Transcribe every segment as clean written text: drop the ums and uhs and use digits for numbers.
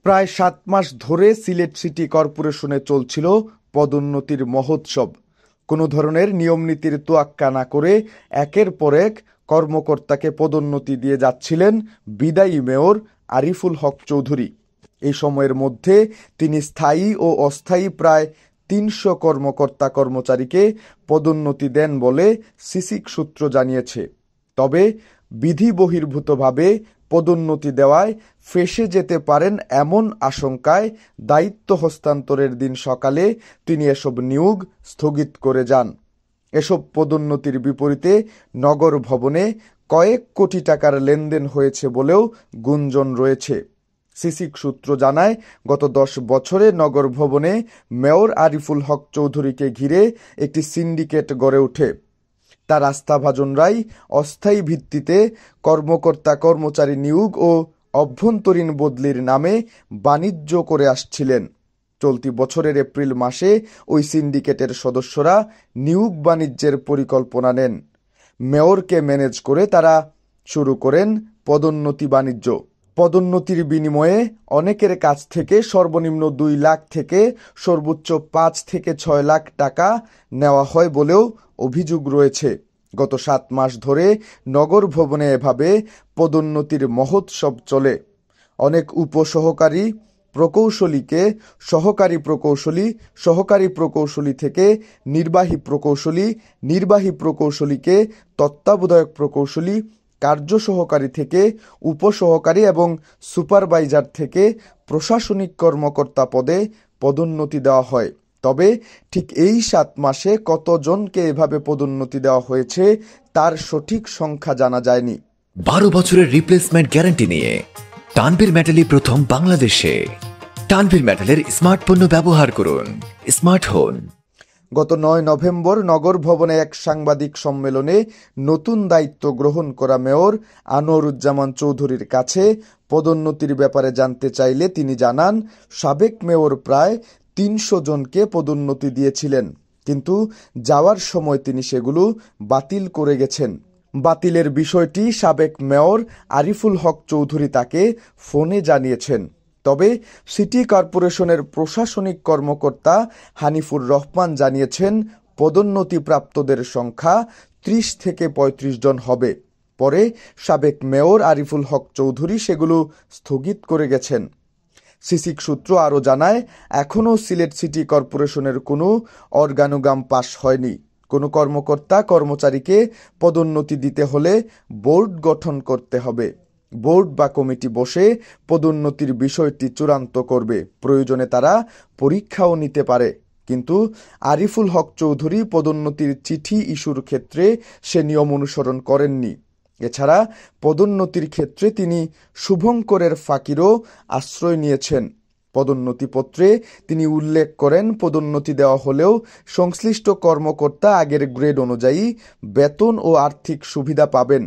প্রায় ৭ মাস ধরে সিলেট সিটি কর্পোরেশনে চলছিল পদোন্নতির মহোৎসব। কোনো ধরনের নিয়মনীতির তোয়াক্কা না করে একের পর এক কর্মকর্তাকে পদোন্নতি দিয়ে যাচ্ছিলেন বিদায়ী মেয়র আরিফুল হক চৌধুরী। এই সময়ের মধ্যে তিনি স্থায়ী ও অস্থায়ী প্রায় ৩০০ কর্মকর্তা কর্মচারীকে পদোন্নতি দেন বলে সিসিক সূত্র জানিয়েছে। তবে বিধি বহির্ভূতভাবে পদোন্নতি দেওয়ায় ফেঁসে যেতে পারেন এমন আশঙ্কায় দায়িত্ব হস্তান্তরের দিন সকালে তিনি এসব নিয়োগ স্থগিত করে যান। এসব পদোন্নতির বিপরীতে নগর ভবনে কয়েক কোটি টাকার লেনদেন হয়েছে বলেও গুঞ্জন রয়েছে। সিসিক সূত্র জানায়, গত ১০ বছরে নগর ভবনে মেয়র আরিফুল হক চৌধুরীকে ঘিরে একটি সিন্ডিকেট গড়ে ওঠে। তার আস্থাভাজনরাই অস্থায়ী ভিত্তিতে কর্মকর্তা কর্মচারী নিয়োগ ও অভ্যন্তরীণ বদলির নামে বাণিজ্য করে আসছিলেন। চলতি বছরের এপ্রিল মাসে ওই সিন্ডিকেটের সদস্যরা নিয়োগ বাণিজ্যের পরিকল্পনা নেন। মেয়রকে ম্যানেজ করে তারা শুরু করেন পদোন্নতি বাণিজ্য। পদোন্নতির বিনিময়ে অনেকের কাছ থেকে সর্বনিম্ন ২ লাখ থেকে সর্বোচ্চ ৫ থেকে ৬ লাখ টাকা নেওয়া হয় বলেও অভিযোগ রয়েছে। গত ৭ মাস ধরে নগর ভবনে এভাবে পদোন্নতির মহোৎসব চলে। অনেক উপসহকারী প্রকৌশলীকে সহকারী প্রকৌশলী, সহকারী প্রকৌশলী থেকে নির্বাহী প্রকৌশলী, নির্বাহী প্রকৌশলীকে তত্ত্বাবধায়ক প্রকৌশলী, কার্য সহকারী থেকে উপসহকারী এবং সুপারভাইজার থেকে প্রশাসনিক কর্মকর্তা পদে পদোন্নতি দেওয়া হয়। তবে ঠিক এই ৭ মাসে কতজনকে এভাবে পদোন্নতি দেওয়া হয়েছে তার সঠিক সংখ্যা জানা যায়নি। ১২ বছরের রিপ্লেসমেন্ট গ্যারান্টি নিয়ে তানভীর মেটালই প্রথম বাংলাদেশে। তানভীর মেটালের স্মার্ট পণ্য ব্যবহার করুন, স্মার্ট হন। গত ৯ নভেম্বর নগর ভবনে এক সাংবাদিক সম্মেলনে নতুন দায়িত্ব গ্রহণ করা মেয়র আনোয়ারুজ্জামান চৌধুরীর কাছে পদোন্নতির ব্যাপারে জানতে চাইলে তিনি জানান, সাবেক মেয়র প্রায় ৩০০ জনকে পদোন্নতি দিয়েছিলেন, কিন্তু যাওয়ার সময় তিনি সেগুলো বাতিল করে গেছেন। বাতিলের বিষয়টি সাবেক মেয়র আরিফুল হক চৌধুরী তাকে ফোনে জানিয়েছেন। তবে সিটি কর্পোরেশনের প্রশাসনিক কর্মকর্তা হানিফুর রহমান জানিয়েছেন, পদোন্নতিপ্রাপ্তদের সংখ্যা ৩০ থেকে ৩৫ জন হবে। পরে সাবেক মেয়র আরিফুল হক চৌধুরী সেগুলো স্থগিত করে গেছেন। সিসিক সূত্র আরও জানায়, এখনও সিলেট সিটি কর্পোরেশনের কোনো অর্গানোগ্রাম পাস হয়নি। কোনো কর্মকর্তা কর্মচারীকে পদোন্নতি দিতে হলে বোর্ড গঠন করতে হবে। বোর্ড বা কমিটি বসে পদোন্নতির বিষয়টি চূড়ান্ত করবে। প্রয়োজনে তারা পরীক্ষাও নিতে পারে। কিন্তু আরিফুল হক চৌধুরী পদোন্নতির চিঠি ইস্যুর ক্ষেত্রে সে নিয়ম অনুসরণ করেননি। এছাড়া পদোন্নতির ক্ষেত্রে তিনি শুভঙ্করের ফাঁকিরও আশ্রয় নিয়েছেন। পদোন্নতিপত্রে তিনি উল্লেখ করেন, পদোন্নতি দেওয়া হলেও সংশ্লিষ্ট কর্মকর্তা আগের গ্রেড অনুযায়ী বেতন ও আর্থিক সুবিধা পাবেন।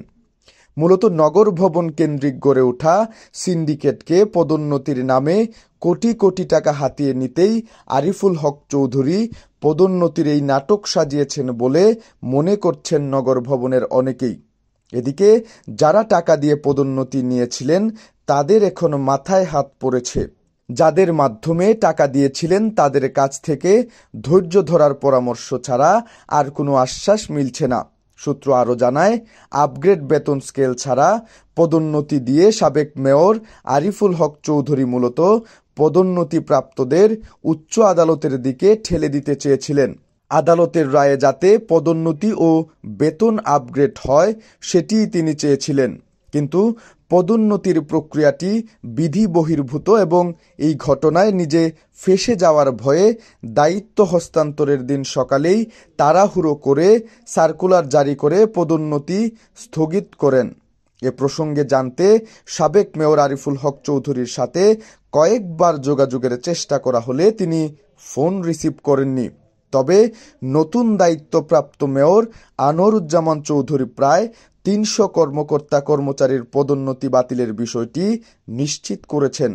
মূলত নগর ভবন কেন্দ্রিক গড়ে ওঠা সিন্ডিকেটকে পদোন্নতির নামে কোটি কোটি টাকা হাতিয়ে নিতেই আরিফুল হক চৌধুরী পদোন্নতির এই নাটক সাজিয়েছেন বলে মনে করছেন নগর ভবনের অনেকেই। এদিকে যারা টাকা দিয়ে পদোন্নতি নিয়েছিলেন তাদের এখন মাথায় হাত পড়েছে। যাদের মাধ্যমে টাকা দিয়েছিলেন তাদের কাছ থেকে ধৈর্য ধরার পরামর্শ ছাড়া আর কোনো আশ্বাস মিলছে না। সূত্র আরও জানায়, আপগ্রেড বেতন স্কেল ছাড়া পদোন্নতি দিয়ে সাবেক মেয়র আরিফুল হক চৌধুরী মূলত পদোন্নতিপ্রাপ্তদের উচ্চ আদালতের দিকে ঠেলে দিতে চেয়েছিলেন। আদালতের রায়ে যাতে পদোন্নতি ও বেতন আপগ্রেড হয় সেটিই তিনি চেয়েছিলেন। কিন্তু পদোন্নতির প্রক্রিয়াটি বিধি বহির্ভূত এবং এই ঘটনায় নিজে ফেঁসে যাওয়ার ভয়ে দায়িত্ব হস্তান্তরের দিন সকালেই তাড়াহুড়ো করে সার্কুলার জারি করে পদোন্নতি স্থগিত করেন। এ প্রসঙ্গে জানতে সাবেক মেয়র আরিফুল হক চৌধুরীর সাথে কয়েকবার যোগাযোগের চেষ্টা করা হলে তিনি ফোন রিসিভ করেননি। তবে নতুন দায়িত্বপ্রাপ্ত মেয়র আনোয়ারুজ্জামান চৌধুরী প্রায় ৩০০ কর্মকর্তা কর্মচারীর পদোন্নতি বাতিলের বিষয়টি নিশ্চিত করেছেন।